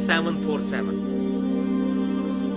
747।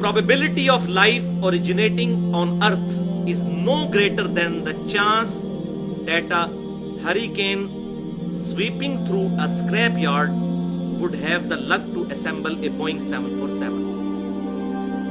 Probability of life originating on earth is no greater than the chance that a hurricane sweeping through a scrapyard would have the luck to assemble a Boeing 747.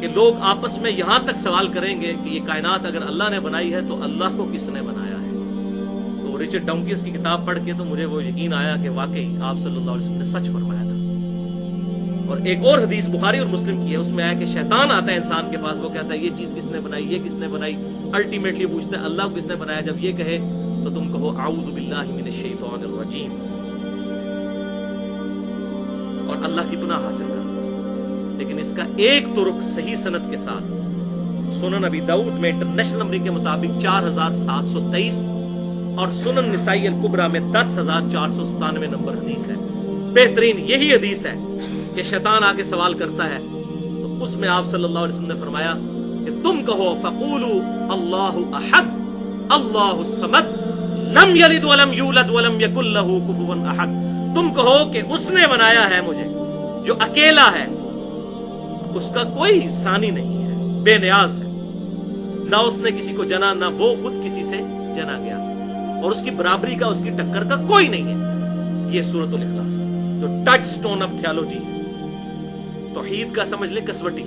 کہ لوگ آپس میں یہاں تک سوال کریں گے کہ یہ کائنات اگر اللہ نے بنائی ہے تو اللہ کو کس نے بنایا ہے. تو رچرڈ ڈاؤکنز کی کتاب پڑھ کے تو مجھے وہ یقین آیا کہ واقعی آپ صلی اللہ علیہ وسلم نے سچ فرمایا تھا. اور ایک اور حدیث بخاری اور مسلم کی ہے، اس میں آیا کہ شیطان آتا ہے انسان کے پاس، وہ کہتا ہے یہ چیز کس نے بنائی، یہ کس نے بنائی. الٹیمیٹلی پوچھتا ہے اللہ کو کس نے بنایا. جب یہ کہے تو تم کہو اعوذ باللہ من الشیطان الرجیم اور اللہ کی پناہ حاصل کرو. لیکن اس کا ایک طرق صحیح سند کے ساتھ سنن ابی داؤد میں انٹرنیشنل نمبر کے مطابق 4723 اور سنن نسائی الکبریٰ میں 10497 نمبر حدیث ہے. بہترین یہی حدیث ہے کہ شیطان آ کے سوال کرتا ہے تو اس میں آپ صلی اللہ علیہ وسلم نے فرمایا کہ تم کہو فقولوا اللہ احد اللہ الصمد لم یلد ولم یولد ولم یکن لہ کفوا احد. تم کہو کہ اس نے بنایا ہے مجھے جو اکیلا ہے، اس کا کوئی ثانی نہیں ہے، بے نیاز ہے، نہ اس نے کسی کو جنا نہ وہ خود کسی سے جنا گیا، اور اس کی برابری کا اس کی ٹکر کا کوئی نہیں ہے. یہ سورۃ الاخلاص جو ٹچ سٹون آف تھیالوجی ہے، توحید کا سمجھ لیں کسوٹی،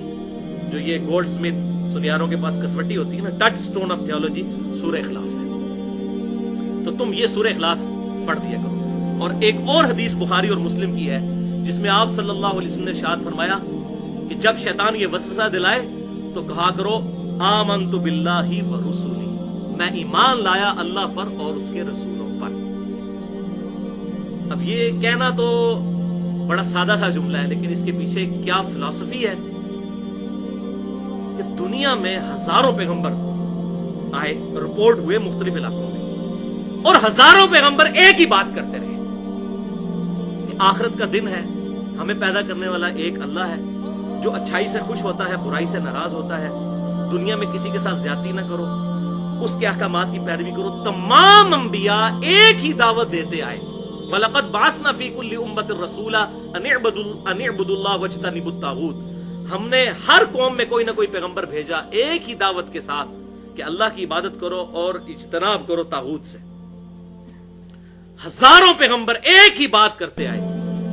جو یہ گولڈ سمتھ سنیاروں کے پاس کسوٹی ہوتی ہے نا، ٹچ سٹون آف تھیالوجی سورہ اخلاص ہے. تو تم یہ سورہ اخلاص پڑھ دیا کرو. اور ایک اور حدیث بخاری اور مسلم کی ہے جس میں آپ صلی اللہ علیہ وسلم نے ارشاد فرمایا کہ جب شیطان یہ وسوسہ دلائے تو کہا کرو آمنت باللہ ورسولی، میں ایمان لایا اللہ پر اور اس کے رسولوں پر. اب یہ کہنا تو بڑا سادہ سا جملہ ہے، لیکن اس کے پیچھے کیا فلسفی ہے کہ دنیا میں ہزاروں پیغمبر آئے، رپورٹ ہوئے مختلف علاقوں میں، اور ہزاروں پیغمبر ایک ہی بات کرتے رہے کہ آخرت کا دن ہے، ہمیں پیدا کرنے والا ایک اللہ ہے جو اچھائی سے خوش ہوتا ہے، برائی سے ناراض ہوتا ہے، دنیا میں کسی کے ساتھ زیادتی نہ کرو، اس کے احکامات کی پیروی کرو. تمام انبیاء ایک ہی دعوت دیتے آئے. وَلَقَدْ بَعَثْنَا فِي كُلِّ أُمَّةٍ رَسُولًا أَنِ اعْبُدُوا اللَّهَ وَاجْتَنِبُوا الطَّاغُوتَ. ہم نے ہر قوم میں کوئی نہ کوئی پیغمبر بھیجا ایک ہی دعوت کے ساتھ کہ اللہ کی عبادت کرو اور اجتناب کرو طاغوت سے. ہزاروں پیغمبر ایک ہی بات کرتے آئے.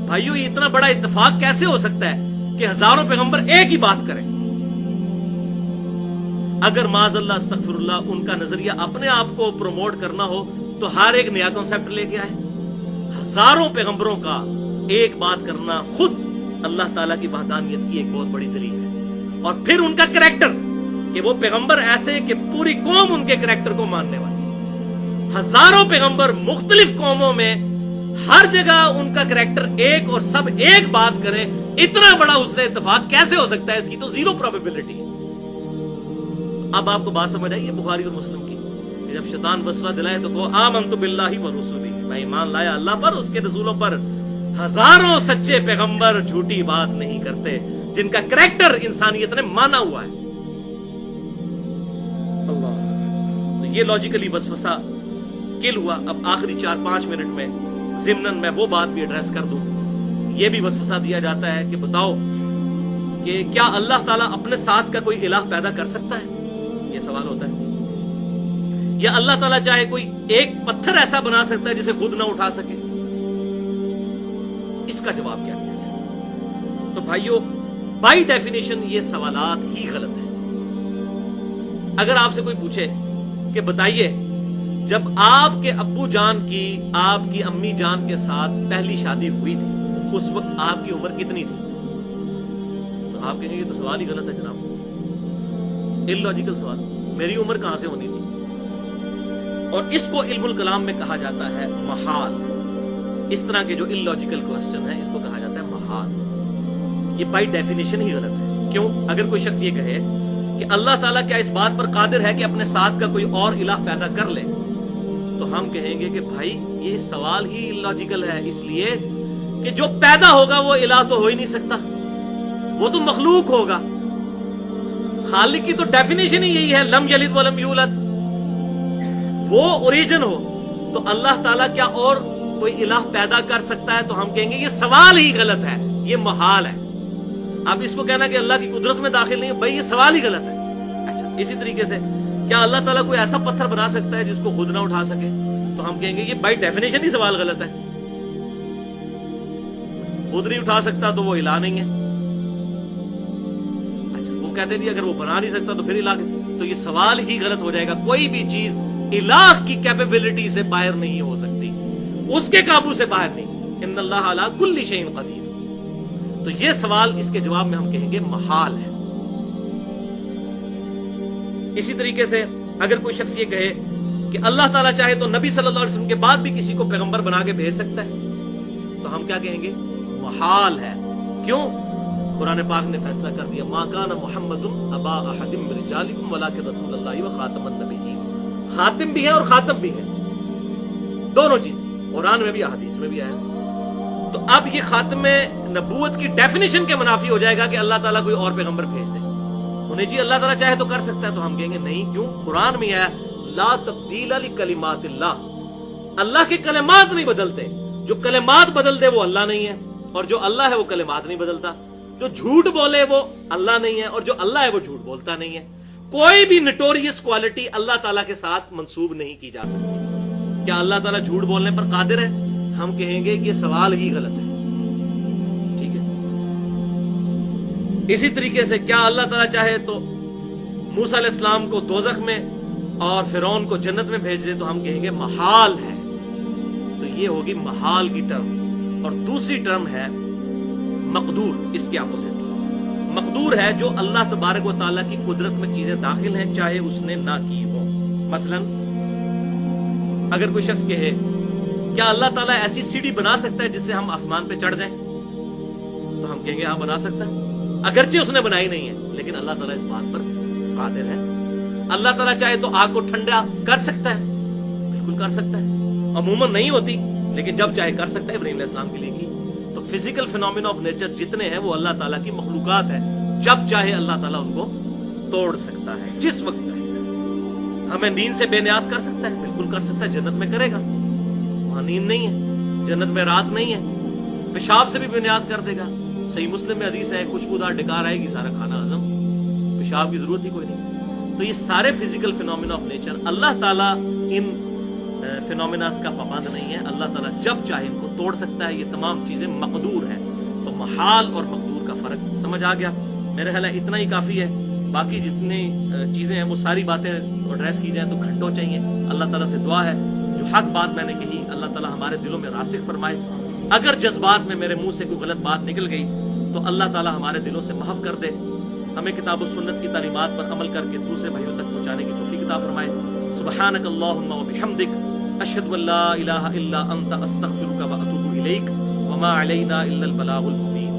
بھائیو یہ اتنا بڑا اتفاق کیسے ہو سکتا ہے کہ ہزاروں پیغمبر ایک ہی بات کریں؟ اگر معاذ اللہ استغفر اللہ ان کا نظریہ اپنے آپ کو پروموٹ کرنا ہو تو ہر ایک نیا کنسپٹ لے کے آئے. ہزاروں پیغمبروں کا ایک بات کرنا خود اللہ تعالیٰ کی وحدانیت کی ایک بہت بڑی دلیل ہے. اور پھر ان کا کریکٹر کہ وہ پیغمبر ایسے کہ پوری قوم ان کے کریکٹر کو ماننے والی ہے. ہزاروں پیغمبر مختلف قوموں میں ہر جگہ ان کا کریکٹر ایک اور سب ایک بات کریں. اتنا بڑا حسن اتفاق کیسے ہو سکتا ہے؟ اس کی تو زیرو پروبیبلٹی ہے. اب آپ کو بات سمجھ آئی ہے بخاری اور مسلم کی کہ جب شیطان وسوسہ دلائے تو کہو آمنت باللہ ورسولہ، میں ایمان لایا اللہ پر اس کے رسولوں پر. ہزاروں سچے پیغمبر جھوٹی بات نہیں کرتے جن کا کریکٹر انسانیت نے مانا ہوا ہے. اللہ، تو یہ لاجیکلی وسوسہ کل ہوا. اب آخری 4-5 منٹ میں ضمناً میں وہ بات بھی ایڈریس کر دوں. یہ بھی وسوسہ دیا جاتا ہے کہ بتاؤ کہ کیا اللہ تعالیٰ اپنے ساتھ کا کوئی الہ پیدا کر سکتا ہے؟ یہ سوال ہوتا ہے. یا اللہ تعالیٰ چاہے کوئی ایک پتھر ایسا بنا سکتا ہے جسے خود نہ اٹھا سکے؟ اس کا جواب کیا دیا جائے؟ تو بھائیو بائی ڈیفینیشن یہ سوالات ہی غلط ہیں. اگر آپ سے کوئی پوچھے کہ بتائیے جب آپ کے ابو جان کی آپ کی امی جان کے ساتھ پہلی شادی ہوئی تھی اس وقت آپ کی عمر کتنی تھی؟ تو آپ کہیں گے یہ تو سوال ہی غلط ہے جناب، اللاجیکل سوال، میری عمر کہاں سے ہونی تھی؟ اور اس کو علم الکلام میں کہا جاتا ہے محال. اس طرح کے جو اللاجیکل کوسچن ہے اس کو کہا جاتا ہے محال. یہ بائی ڈیفینیشن ہی غلط ہے. کیوں؟ اگر کوئی شخص یہ کہے کہ اللہ تعالیٰ کیا اس بات پر قادر ہے کہ اپنے ساتھ کا کوئی اور الہ پیدا کر لے، تو ہم کہیں گے کہ بھائی یہ سوال ہی اللاجیکل ہے، اس لیے کہ جو پیدا ہوگا وہ الہ تو ہو ہی نہیں سکتا، وہ تو مخلوق ہوگا. خالق کی تو ڈیفینیشن ہی یہی ہے لم یلد ولم یولد، وہ اوریجن ہو. تو اللہ تعالیٰ کیا اور کوئی الہ پیدا کر سکتا ہے؟ تو ہم کہیں گے یہ سوال ہی غلط ہے، یہ محال ہے. اب اس کو کہنا کہ اللہ کی قدرت میں داخل نہیں ہے، بھائی یہ سوال ہی غلط ہے. اچھا، اسی طریقے سے کیا اللہ تعالیٰ کوئی ایسا پتھر بنا سکتا ہے جس کو خود نہ اٹھا سکے؟ تو ہم کہیں گے یہ بائی ڈیفینیشن ہی سوال غلط ہے. خود نہیں اٹھا سکتا تو وہ الہ نہیں ہے. اچھا، وہ کہتے ہیں اگر وہ بنا نہیں سکتا تو پھر الہ، تو یہ سوال ہی غلط ہو جائے گا. کوئی بھی چیز الہ کی کیپیبلٹی سے باہر نہیں ہو سکتی، اس کے قابو سے باہر نہیں. ان اللہ علی کل شیء قدیر. تو یہ سوال اس کے جواب میں ہم کہیں گے محال ہے. اسی طریقے سے اگر کوئی شخص یہ کہے کہ اللہ تعالیٰ چاہے تو نبی صلی اللہ علیہ وسلم کے بعد بھی کسی کو پیغمبر بنا کے بھیج سکتا ہے، تو ہم کیا کہیں گے؟ محال ہے. کیوں؟ قرآن پاک نے فیصلہ کر دیا ما کان محمد ابا احد من رجالکم ولکن رسول اللہ وخاتم النبیین. خاتم بھی ہے اور خاتم بھی ہے، دونوں چیزیں قرآن میں بھی احادیث میں بھی آیا. تو اب یہ خاتم نبوت کی ڈیفینیشن کے منافی ہو جائے گا کہ اللہ تعالیٰ کوئی اور پیغمبر بھیج دے. انہیں جی اللہ تعالیٰ چاہے تو کر سکتا ہے، تو ہم کہیں گے نہیں. کیوں؟ قرآن میں آیا لا تبدیل لکلمات اللہ. اللہ کے کلمات نہیں بدلتے. جو کلمات بدل دے وہ اللہ نہیں ہے، اور جو اللہ ہے وہ کلمات نہیں بدلتا. جو جھوٹ بولے وہ اللہ نہیں ہے، اور جو اللہ ہے وہ جھوٹ بولتا نہیں ہے. کوئی بھی نٹوریس کوالٹی اللہ تعالیٰ کے ساتھ منسوب نہیں کی جا سکتی. کیا اللہ تعالیٰ جھوٹ بولنے پر قادر ہے؟ ہم کہیں گے کہ یہ سوال ہی غلط ہے. ٹھیک ہے. اسی طریقے سے کیا اللہ تعالیٰ چاہے تو موسیٰ علیہ السلام کو دوزخ میں اور فرعون کو جنت میں بھیج دے؟ تو ہم کہیں گے محال ہے. تو یہ ہوگی محال کی ٹرم. اور دوسری ٹرم ہے مقدور. اس کے اپوزٹ مقدور ہے جو اللہ تبارک و تعالیٰ کی قدرت میں چیزیں داخل ہیں چاہے اس نے نہ کی ہوں. مثلا اگر کوئی شخص کہے کیا اللہ تعالیٰ ایسی سیڑھی بنا سکتا ہے جس سے ہم آسمان پہ چڑھ جائیں؟ تو ہم کہیں گے ہاں بنا سکتا ہے، اگرچہ اس نے بنائی نہیں ہے، لیکن اللہ تعالیٰ اس بات پر قادر ہے. اللہ تعالیٰ چاہے تو آگ کو ٹھنڈا کر سکتا ہے، بالکل کر سکتا ہے. عموماً نہیں ہوتی، لیکن جب چاہے کر سکتا ہے. ابراہیم علیہ السلام کے لیے کی. تو فزیکل فینومینا آف نیچر جتنے ہیں وہ اللہ تعالیٰ کی مخلوقات ہیں. جب چاہے اللہ تعالیٰ ان کو توڑ سکتا ہے جس وقت چاہے. ہمیں نیند سے بے نیاز کر سکتا ہے، بالکل کر سکتا ہے. جنت میں کرے گا، وہاں نیند نہیں ہے، جنت میں رات نہیں ہے. پیشاب سے بھی بے نیاز کر دے گا. صحیح مسلم میں حدیث ہے خوشبودار ڈکار آئے گی، سارا کھانا ہضم، پیشاب کی ضرورت ہی کوئی نہیں. تو یہ سارے فزیکل فینومینا آف نیچر اللہ تعالیٰ ان فینومیناز کا پابند نہیں ہے. اللہ تعالیٰ جب چاہے ان کو توڑ سکتا ہے. یہ تمام چیزیں مقدور ہیں. تو محال اور مقدور کا فرق سمجھ آ گیا. میرے خیال ہے اتنا ہی کافی ہے. باقی جتنی چیزیں ہیں وہ ساری باتیں ایڈریس کی جائیں تو گھنٹوں چاہیے. اللہ تعالیٰ سے دعا ہے جو حق بات میں نے کہی اللہ تعالیٰ ہمارے دلوں میں راسخ فرمائے. اگر جذبات میں میرے منہ سے کوئی غلط بات نکل گئی تو اللہ تعالیٰ ہمارے دلوں سے محو کر دے. ہمیں کتاب و سنت کی تعلیمات پر عمل کر کے دوسرے بھائیوں تک پہنچانے کی توفیق عطا فرمائے. سبحانک اللہم و بحمدک اشہد ان لا الہ الا انت استغفرک و اتوب الیک وما علینا الا البلاغ المبین.